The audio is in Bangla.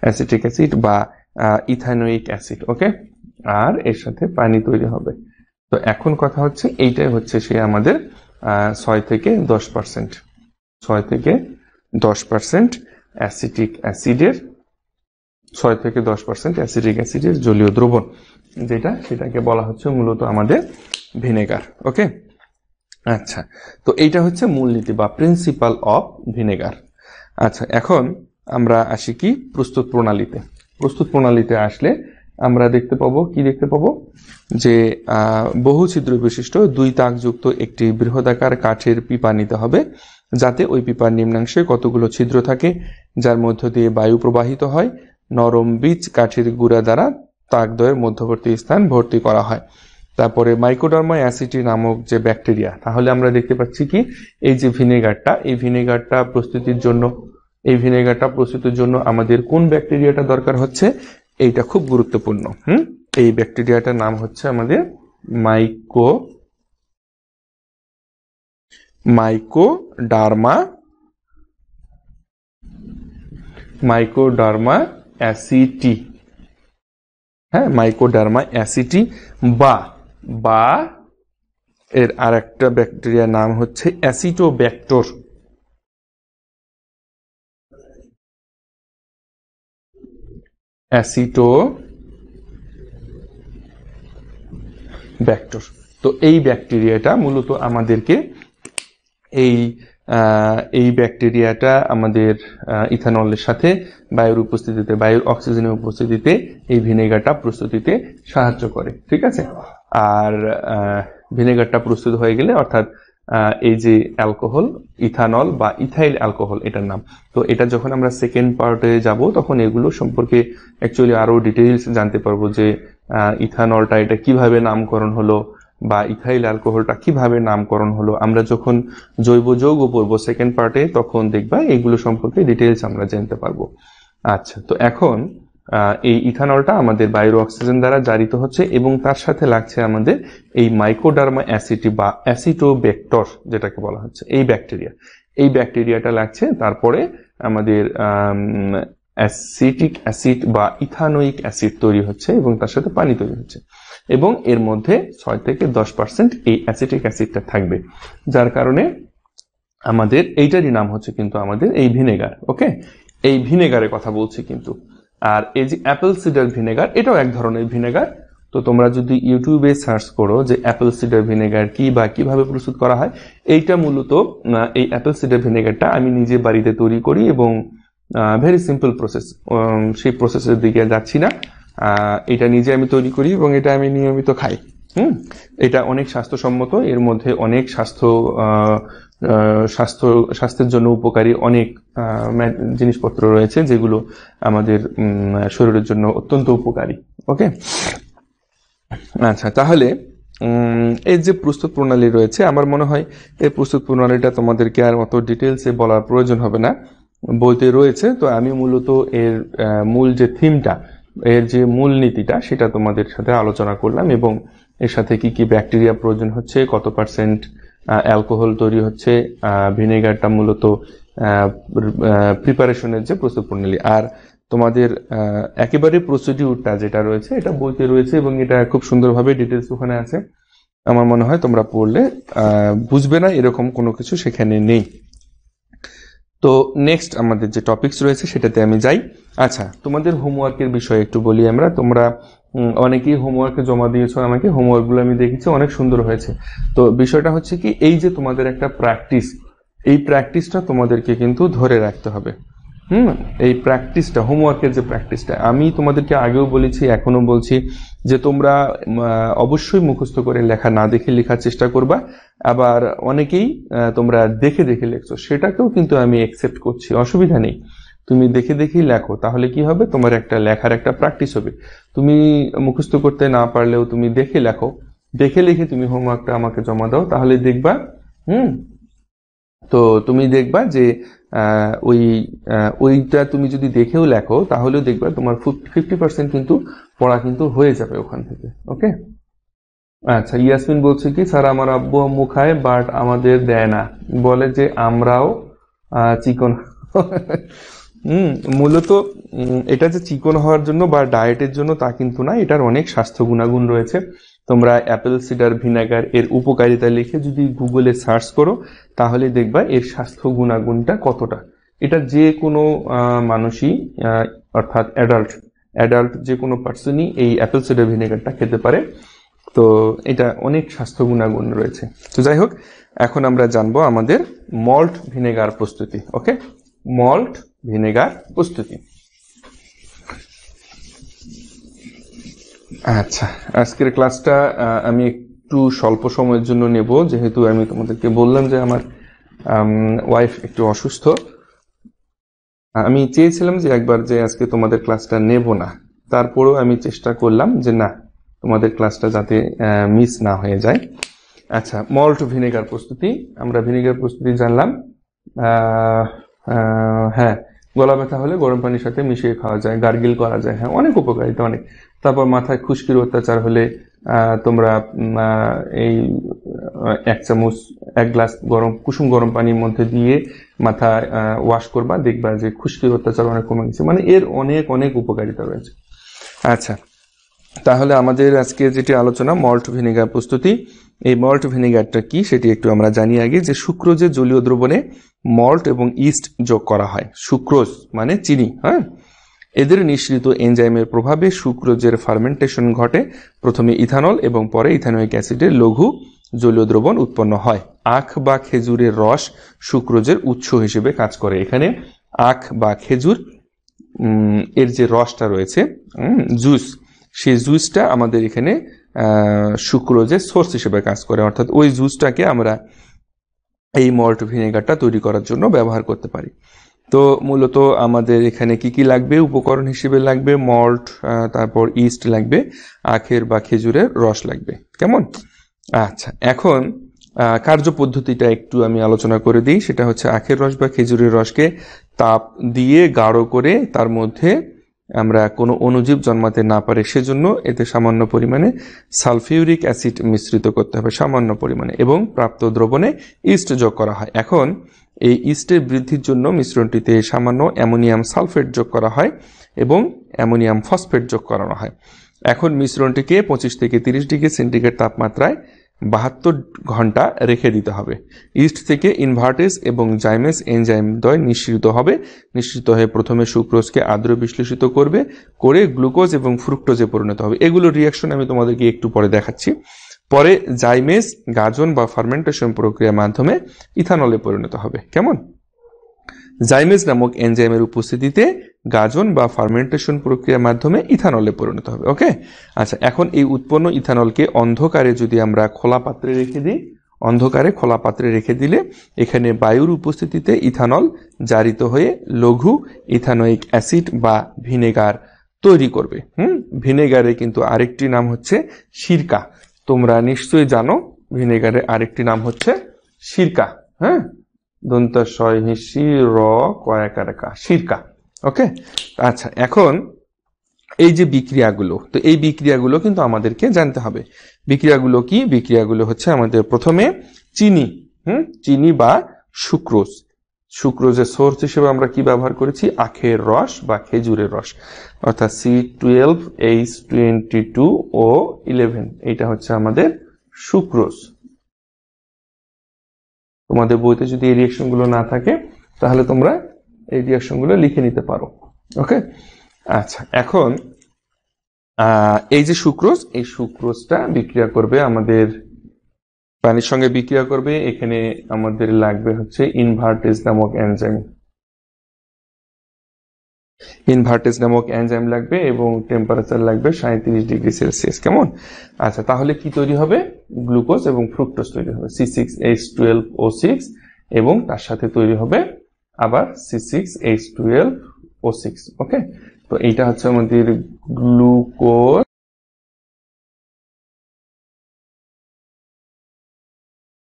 অ্যাসিটিক অ্যাসিড বা ইথানোয়িক অ্যাসিড। ওকে, আর এর সাথে পানি তৈরি হবে। তো এখন কথা হচ্ছে এইটাই হচ্ছে সে আমাদের 6 থেকে 10%, 6 থেকে 10% অ্যাসিটিক অ্যাসিডের 6 থেকে 10% অ্যাসিটিক অ্যাসিডের জলীয় দ্রবণ, সেটাকে বলা হচ্ছে মূলত আমাদের ভিনেগার। ওকে, আচ্ছা, তো এইটা হচ্ছে মূলনীতি বা প্রিন্সিপাল অফ ভিনেগার। আচ্ছা, এখন আমরা আসি কি প্রস্তুত প্রণালীতে। প্রস্তুত প্রণালীতে আসলে আমরা দেখতে পাবো যে বহু ছিদ্র বিশিষ্ট 2 তাকযুক্ত একটি বৃহদাকার কাঠের পিপা নিতে হবে, যাতে ওই পিপার নিম্নাংশে কতগুলো ছিদ্র থাকে, যার মধ্য দিয়ে বায়ু প্রবাহিত হয়। নরম বীজ কাঠের গুঁড়া দ্বারা তাকদ্বয়ের মধ্যবর্তী স্থান ভর্তি করা হয়। তারপরে মাইকোডার্মা অ্যাসিডি নামক যে ব্যাকটেরিয়া, তাহলে আমরা দেখতে পাচ্ছি কি এই যে ভিনেগারটা প্রস্তুতির জন্য আমাদের কোন ব্যাকটেরিয়াটা দরকার হচ্ছে, এইটা খুব গুরুত্বপূর্ণ। এই ব্যাকটেরিয়াটার নাম হচ্ছে আমাদের মাইকোডার্মা অ্যাসিটি। হ্যাঁ, মাইকোডার্মা অ্যাসিটি বা এর আর একটা ব্যাকটেরিয়ার নাম হচ্ছে অ্যাসিটোব্যাক্টর। তো এই ব্যাকটেরিয়াটা মূলত আমাদেরকে এই ব্যাকটেরিয়াটা আমাদের ইথানলের সাথে বায়ুর অক্সিজেনের উপস্থিতিতে এই ভিনেগারটা প্রস্তুতিতে সাহায্য করে। ঠিক আছে, আর ভিনেগারটা প্রস্তুত হয়ে গেলে, অর্থাৎ এই যে অ্যালকোহল, ইথানল বা ইথাইল অ্যালকোহল এটার নাম, তো এটা যখন আমরা সেকেন্ড পার্টে যাব তখন এগুলো সম্পর্কে অ্যাকচুয়ালি আরো ডিটেইলস জানতে পারবো, যে ইথানলটা এটা কিভাবে নামকরণ হলো বা ইথাইল অ্যালকোহলটা কিভাবে নামকরণ হলো। আমরা যখন জৈব যৌগ পড়বো সেকেন্ড পার্টে, তখন দেখবা এগুলো সম্পর্কে ডিটেইলস আমরা জানতে পারবো। আচ্ছা, তো এখন এই ইথানলটা আমাদের বায়ুর অক্সিজেন দ্বারা জারিত হচ্ছে এবং তার সাথে লাগছে আমাদের এই মাইকোডার্মা অ্যাসিটি বা অ্যাসিটোব্যাক্টর যেটাকে বলা হচ্ছে এই ব্যাকটেরিয়াটা লাগছে। তারপরে আমাদের অ্যাসিটিক অ্যাসিড বা ইথানোয়িক অ্যাসিড তৈরি হচ্ছে এবং তার সাথে পানি তৈরি হচ্ছে, এবং এর মধ্যে 6 থেকে 10% এই অ্যাসিটিক অ্যাসিডটা থাকবে, যার কারণে আমাদের এইটারই নাম হচ্ছে কিন্তু আমাদের এই ভিনেগার। ওকে, এই ভিনেগারের কথা বলছি কিন্তু। আর এই যে অ্যাপেল সিডার ভিনেগার, এটাও এক ধরনের ভিনেগার। তো তোমরা যদি ইউটিউবে সার্চ করো যে অ্যাপেল সিডার ভিনেগার কি বা কিভাবে প্রস্তুত করা হয়, এইটা মূলত এই অ্যাপেল সিডার ভিনেগারটা আমি নিজে বাড়িতে তৈরি করি এবং ভেরি সিম্পল প্রসেস, সেই প্রসেসের দিকে যাচ্ছি না। এটা নিজে আমি তৈরি করি এবং এটা আমি নিয়মিত খাই। এটা অনেক স্বাস্থ্যসম্মত, এর মধ্যে অনেক স্বাস্থ্যের জন্য উপকারী অনেক জিনিসপত্র রয়েছে যেগুলো আমাদের শরীরের জন্য অত্যন্ত উপকারী। ওকে, আচ্ছা, তাহলে এই যে প্রস্তুত প্রণালী রয়েছে, আমার মনে হয় এই প্রস্তুত প্রণালীটা তোমাদেরকে আর অত ডিটেলসে বলার প্রয়োজন হবে না, বইতে রয়েছে। তো আমি মূলত এর মূল যে থিমটা, এর যে মূল নীতিটা, সেটা তোমাদের সাথে আলোচনা করলাম, এবং এর সাথে কি কি ব্যাকটেরিয়া প্রয়োজন হচ্ছে, কত পার্সেন্ট অ্যালকোহল তৈরি হচ্ছে, ভিনেগারটা মূলত প্রিপারেশনের যে প্রস্তুত প্রণালী, আর তোমাদের একেবারে প্রসিডিউরটা যেটা রয়েছে এটা বইতে রয়েছে এবং এটা খুব সুন্দরভাবে ডিটেলস ওখানে আছে। আমার মনে হয় তোমরা পড়লে বুঝবে না এরকম কোনো কিছু সেখানে নেই। তো নেক্সট আমাদের যে টপিকস রয়েছে সেটাতে আমি যাই। আচ্ছা, তোমাদের হোমওয়ার্কের বিষয়ে একটু বলি আমরা। তোমরা অনেকেই হোমওয়ার্কে জমা দিয়েছো আমাকে, হোমওয়ার্কগুলো আমি দেখেছি, অনেক সুন্দর হয়েছে। তো বিষয়টা হচ্ছে কি, এই যে তোমাদের একটা প্র্যাকটিস, এই প্র্যাকটিসটা তোমাদেরকে কিন্তু ধরে রাখতে হবে। এই প্র্যাকটিসটা, হোমওয়ার্কের যে প্র্যাকটিসটা, আমি তোমাদেরকে আগেও বলেছি, এখনো বলছি, যে তোমরা অবশ্যই মুখস্থ করে লেখা না দেখে লেখার চেষ্টা করবা। আবার অনেকেই তোমরা দেখে দেখে লেখছো, সেটাকেও কিন্তু আমি অ্যাকসেপ্ট করছি, অসুবিধা নেই। তুমি দেখে দেখেই লেখো, তাহলে কি হবে, তোমার একটা লেখার একটা প্র্যাকটিস হবে। তুমি মুখস্থ করতে না পারলেও তুমি দেখে লেখো, দেখে লিখে তুমি হোমওয়ার্কটা আমাকে জমা দাও, তাহলে দেখবা তো তুমি দেখবা যে ওইটা তুমি যদি দেখেও লেখো, তাহলেও দেখবা তোমার 50% কিন্তু পড়া কিন্তু হয়ে যাবে ওখান থেকে। ওকে, আচ্ছা, ইয়াসমিন বলছে কি, স্যার আমার আব্বু আম্মু খায় বাট আমাদের দেয় না, বলে যে আমরাও চিকন। মূলত এটা যে চিকন হওয়ার জন্য বা ডায়েটের জন্য তা কিন্তু না, এটার অনেক স্বাস্থ্য গুণাগুণ রয়েছে। তোমরা অ্যাপেল সিডার ভিনেগার এর উপকারিতা লিখে যদি গুগলে সার্চ করো তাহলে দেখবা এর স্বাস্থ্য গুণাগুণটা কতটা। এটা যে কোনো মানুষই অর্থাৎ অ্যাডাল্ট যে কোনো পার্সনই এই অ্যাপেল সিডার ভিনেগারটা খেতে পারে। তো এটা অনেক স্বাস্থ্য গুণাগুণ রয়েছে। তো যাই হোক, এখন আমরা জানবো আমাদের মল্ট ভিনেগার প্রস্তুতি। ওকে, মল্ট ভিনেগার প্রস্তুতি। আচ্ছা, আজকের ক্লাসটা আমি একটু স্বল্প সময়ের জন্য নেব, যেহেতু আমি তোমাদেরকে বললাম যে আমার ওয়াইফ একটু অসুস্থ। আমি চেয়েছিলাম যে একবার যে আজকে তোমাদের ক্লাসটা নেব না, তারপরেও আমি চেষ্টা করলাম যে না, তোমাদের ক্লাসটা যাতে মিস না হয়ে যায়। আচ্ছা, মল্ট ভিনেগার প্রস্তুতি। আমরা ভিনেগার প্রস্তুতি জানলাম। হ্যাঁ, গলা ব্যথা হলে গরম পানির সাথে মিশিয়ে খাওয়া যায়, গার্গিল করা যায়। হ্যাঁ, অনেক উপকারিতা, অনেক। তারপর মাথায় খুশকির অত্যাচার হলে তোমরা এই 1 গ্লাস কুসুম গরম পানির মধ্যে দিয়ে মাথা ওয়াশ করবা, দেখবা যে খুশকির অত্যাচার অনেক কমে গেছে। মানে এর অনেক অনেক উপকারিতা রয়েছে। আচ্ছা, তাহলে আমাদের আজকে যেটি আলোচনা মল্ট ভিনেগার প্রস্তুতি। এই মল্ট ভিনেগারটা কি সেটি একটু আমরা জানি আগে। যে সুক্রোজের জলীয় দ্রবণে মল্ট এবং ইস্ট যোগ করা হয়। সুক্রোজ মানে চিনি। হ্যাঁ, এদের নিঃসৃত এনজাইমের প্রভাবে সুক্রোজের ফার্মেন্টেশন ঘটে। প্রথমে ইথানল এবং পরে ইথানোয়িক অ্যাসিডের লঘু জলীয় দ্রবণ উৎপন্ন হয়। আখ বা খেজুরের রস সুক্রোজের উৎস হিসেবে কাজ করে। এখানে আখ বা খেজুর এর যে রসটা রয়েছে, জুস, সেই জুসটা আমাদের এখানে সুক্রোজের সোর্স হিসেবে কাজ করে। অর্থাৎ ওই জুসটাকে আমরা এই মল্ট ভিনেগারটা তৈরি করার জন্য ব্যবহার করতে পারি। তো মূলত আমাদের এখানে কি কি লাগবে? উপকরণ হিসেবে লাগবে মল্ট, তারপর ইস্ট লাগবে, আখের বা খেজুরের রস লাগবে। কেমন? আচ্ছা, এখন কার্যপদ্ধতিটা একটু আমি আলোচনা করে দিই। সেটা হচ্ছে আখের রস বা খেজুরের রসকে তাপ দিয়ে গাঢ় করে তার মধ্যে আমরা কোনো অণুজীব জন্মাতে না পারে সেজন্য এতে সামান্য পরিমাণে সালফিউরিক অ্যাসিড মিশ্রিত করতে হবে, সামান্য পরিমাণে, এবং প্রাপ্ত দ্রবণে ইস্ট যোগ করা হয়। এখন এই ইস্টের বৃদ্ধির জন্য মিশ্রণটিতে সামান্য অ্যামোনিয়াম সালফেট যোগ করা হয় এবং অ্যামোনিয়াম ফসফেট যোগ করানো হয়। এখন মিশ্রণটিকে 25 থেকে 30 ডিগ্রি সেন্টিগ্রেড তাপমাত্রায় 72 ঘন্টা রেখে দিতে হবে। ইস্ট থেকে ইনভার্টেজ এবং জাইমেস এনজাইম দ্বয় নিঃসৃত হবে। নিঃসৃত হয়ে প্রথমে সুক্রোজকে আদ্র বিশ্লেষিত করে গ্লুকোজ এবং ফ্রুক্টোজে পরিণত হবে। এগুলোর রিয়াকশন আমি তোমাদেরকে একটু পরে দেখাচ্ছি। পরে জাইমেস গাজন বা ফার্মেন্টেশন প্রক্রিয়ার মাধ্যমে ইথানলে পরিণত হবে। কেমন? জাইমেস নামক এনজাইমের উপস্থিতিতে গাজন বা ফার্মেন্টেশন প্রক্রিয়ার মাধ্যমে ইথানলে পরিণত হবে। ওকে, আচ্ছা, এখন এই উৎপন্ন ইথানলকে অন্ধকারে যদি আমরা খোলা পাত্রে রেখে দিই, খোলা পাত্রে রেখে দিলে এখানে বায়ুর উপস্থিতিতে ইথানল জারিত হয়ে লঘু ইথানোয়িক অ্যাসিড বা ভিনেগার তৈরি করবে। ভিনেগারের কিন্তু আরেকটি নাম হচ্ছে সিরকা। তোমরা নিশ্চয়ই জানো ভিনেগারের আরেকটি নাম হচ্ছে সিরকা। হ্যাঁ, দন্তস্বয় হিসি র কয়াকারেকা, সিরকা। ওকে, আচ্ছা, এখন এই যে বিক্রিয়াগুলো, তো এই বিক্রিয়াগুলো কিন্তু আমাদেরকে জানতে হবে। বিক্রিয়াগুলো কি? বিক্রিয়াগুলো হচ্ছে আমাদের প্রথমে চিনি বা সুক্রোজ। সুক্রোজের সোর্স হিসেবে আমরা কি ব্যবহার করেছি? আখের রস বা খেজুরের রস, অর্থাৎ C12H22O11, এইটা হচ্ছে আমাদের সুক্রোজ। তোমাদের বইতে যদি এই রিয়াকশন গুলো না থাকে তাহলে তোমরা এই রিয়াকশন গুলো লিখে নিতে পারো। ওকে, আচ্ছা, এখন এই যে সুক্রোজ, এই সুক্রোজটা বিক্রিয়া করবে আমাদের পানির সঙ্গে বিক্রিয়া করবে। এখানে আমাদের লাগবে হচ্ছে ইনভার্টেজ নামক এনজাইম লাগবে এবং টেম্পারেচার লাগবে 37 ডিগ্রি সেলসিয়াস। কেমন? আচ্ছা, তাহলে কি তৈরি হবে? গ্লুকোজ এবং ফ্রুক্টোজ তৈরি হবে, C6H12O6, এবং তার সাথে তৈরি হবে আবার C6H12O6। ওকে, তো এইটা হচ্ছে আমাদের গ্লুকোজ